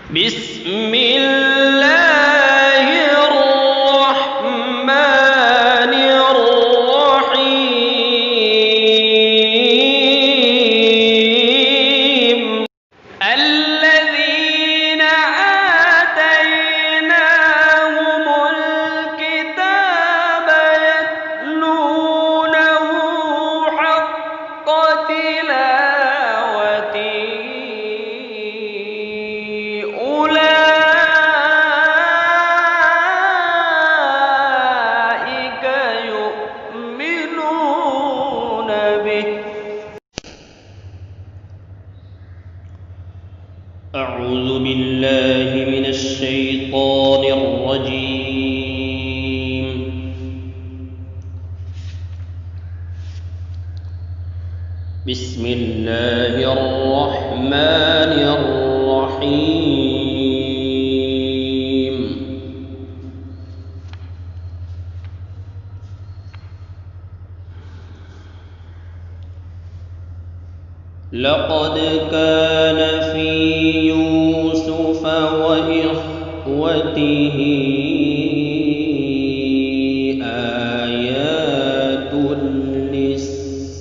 بسم الله الرحمن الرحيم الذين آتيناهم الكتاب يتلونه حق تلاوته أولئك يؤمنون به. أعوذ بالله من الشيطان الرجيم. بسم الله الرحمن الرحيم. لقد كان في يوسف وإخوته آيات للسائلين.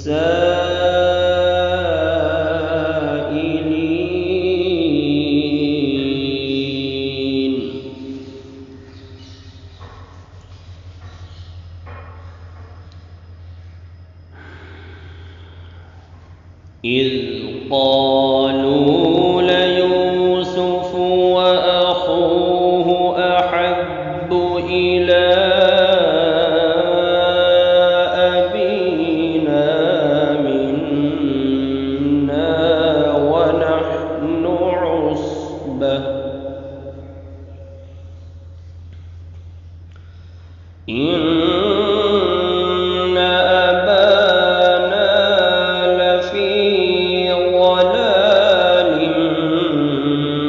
إذ قالوا ليوسف وأخوه أحب إلى أبينا منا ونحن عصبة إن أبانا لفي ضلال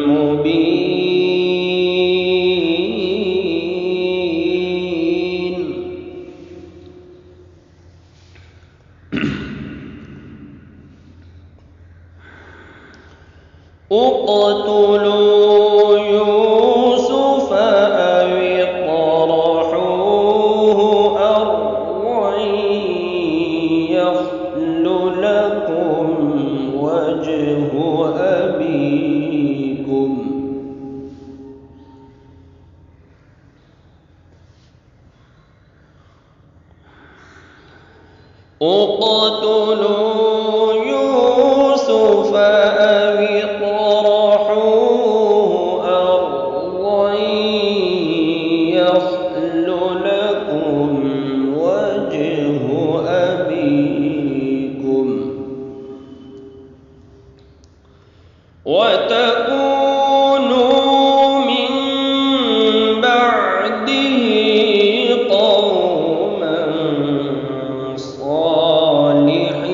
مبين. اقتلوا يوسف أو اطرحوه أرضا يخل لكم وجه أبيكم اقتلوا يوسف أو اطرحوه أرضا يخل لكم وجه أبيكم وتكونوا من بعده قوما صالحين.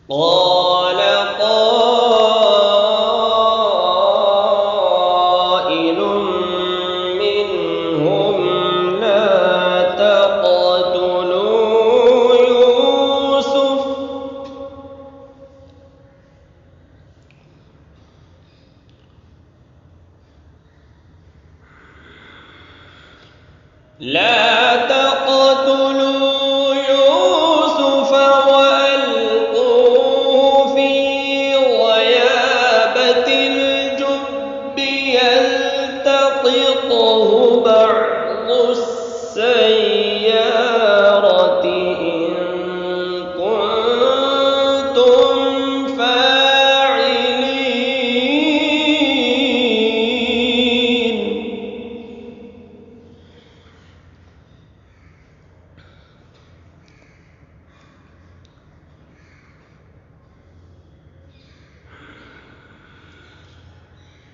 قال قائل منهم لا تقتلوا يوسف وألقوه في غيابة الجب يلتقطه بعض السيارة إن كنتم فاعلين.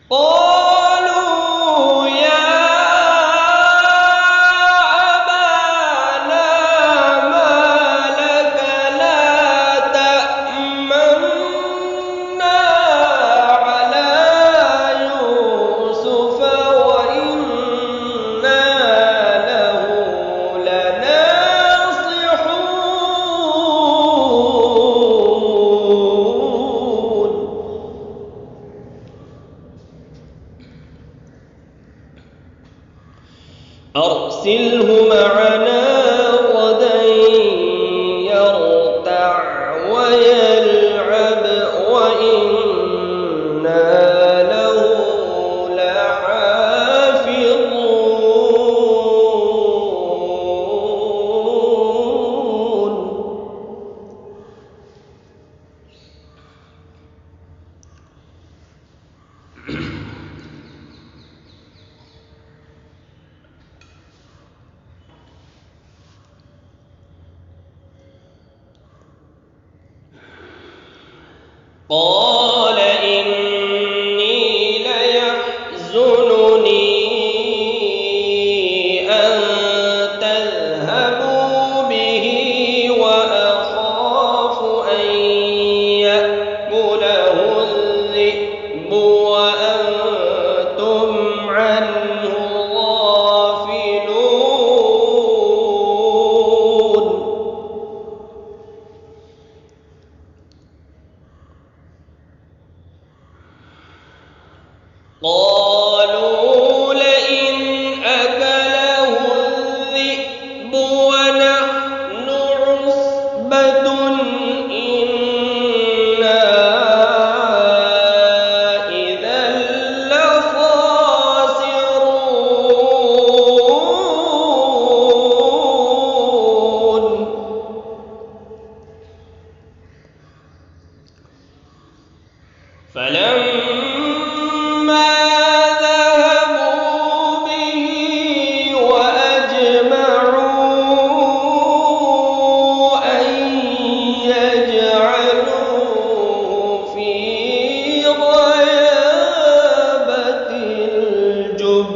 قالوا يا أبانا ما لك لا تأمنا على يوسف وإنا له لناصحون. فأرسله معنا غدا يرتع ويلعب وإنا له لحافظون قال إني ليحزنني أن تذهبوا به وأخاف أن يأكله الذئب وأنتم عنه غافلون قالوا لئن أكله الذئب ونحن عصبة إنا إذا لخاسرون فلما ذهبوا به وأجمعوا أن يجعلوه في غيابة الجب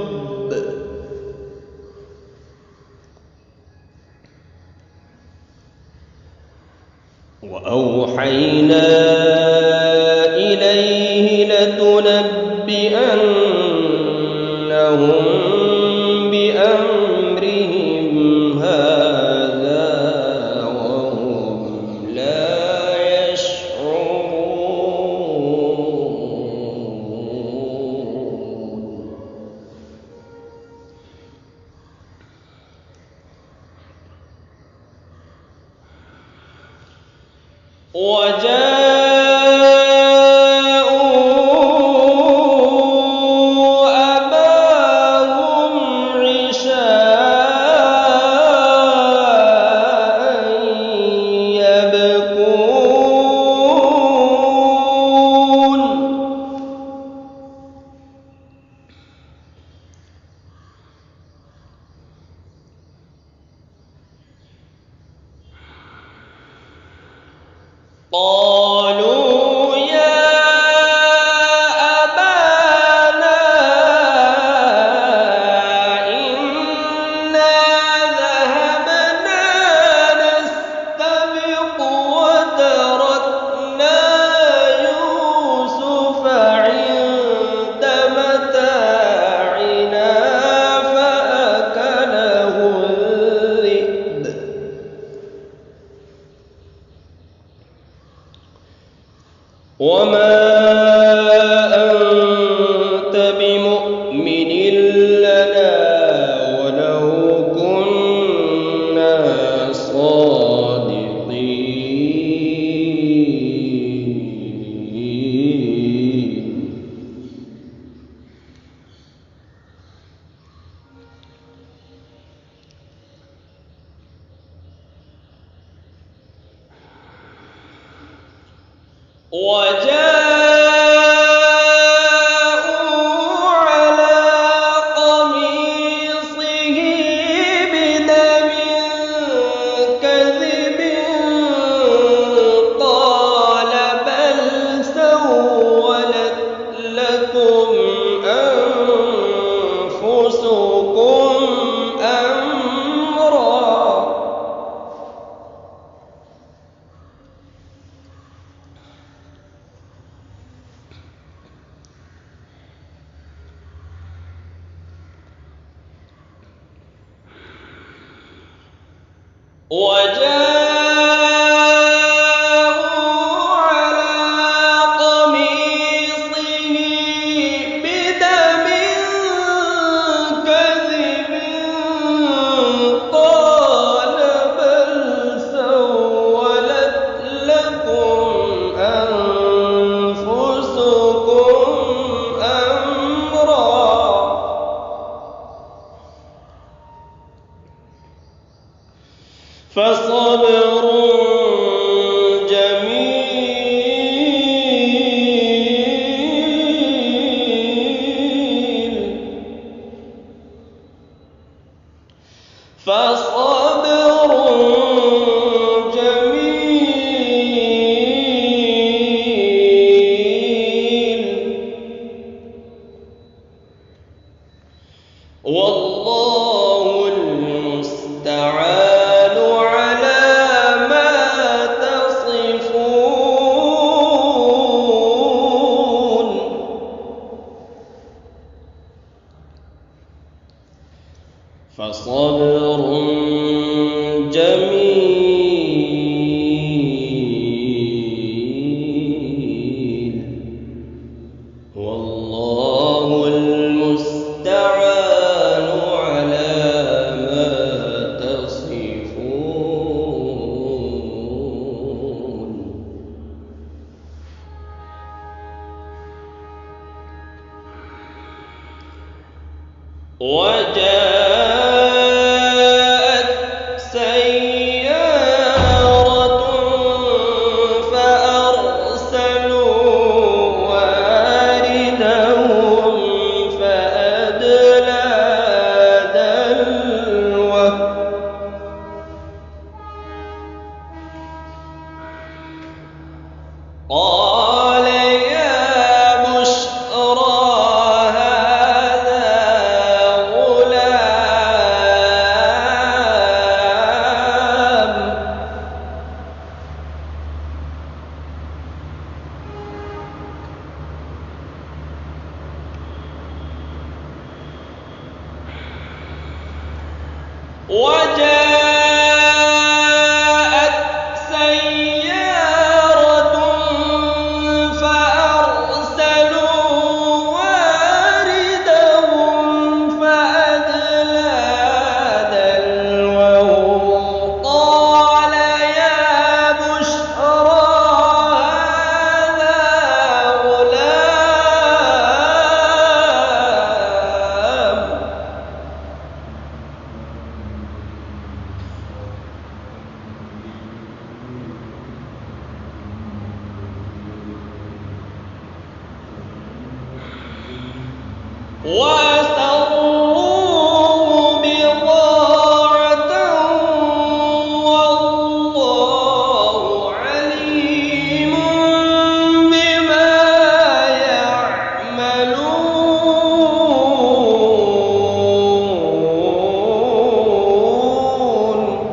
وأوحينا إليه لتنبئنهم بأمرهم هذا وهم لا يشعرون وجاءوا أباهم عشاء يبكون قالوا يا أبانا إنا ذهبنا نستبق وتركنا يوسف عند متاعنا فأكله الذئب وما أنت بمؤمن لنا ولو كنا صادقين وجاءوا على قميصه بدم كذب قال بل سولت لكم أنفسكم أمرا وجاءوا على قميصه بدم كذب فصبر جميل والله المستعان على ما تصفون فصبر جميل والله المستعان على ما تصفون وجاءت سيارة فأرسلوا واردهم فأدلى دلوه قال يا بشرى وجاءت سيارة فأرسلوا واردهم فأدلى دلوه قال يا بشرى هذا غلام وأسروه بضاعة والله عليم بما يعملون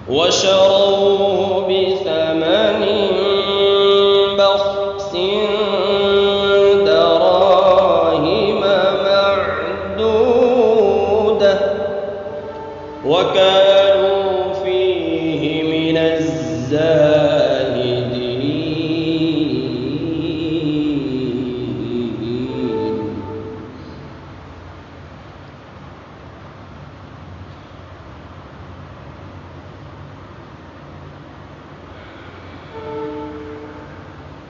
وشروا بثمن بخس دراهم معدودة وكانوا فيه من الزاهدين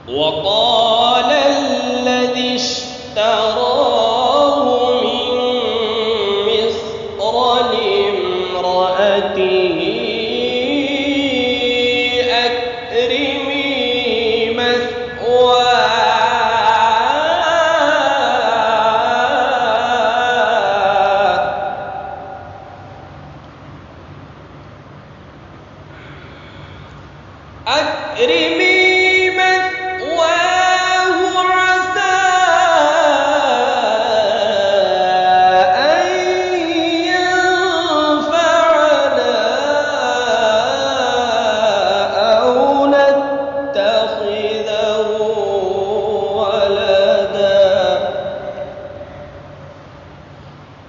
وقال الذي اشتراه من مصر لامرأته أكرمي مثواه أكرمي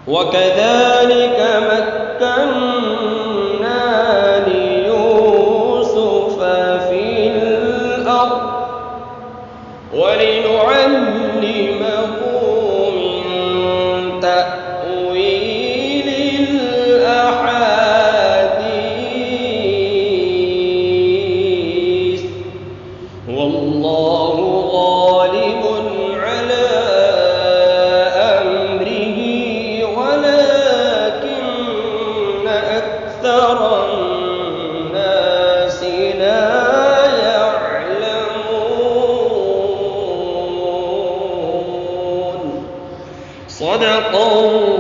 وكذلك مكنا ليوسف في الأرض ولنعلمه من تأويل الأحاديث والله غالب على صدق الله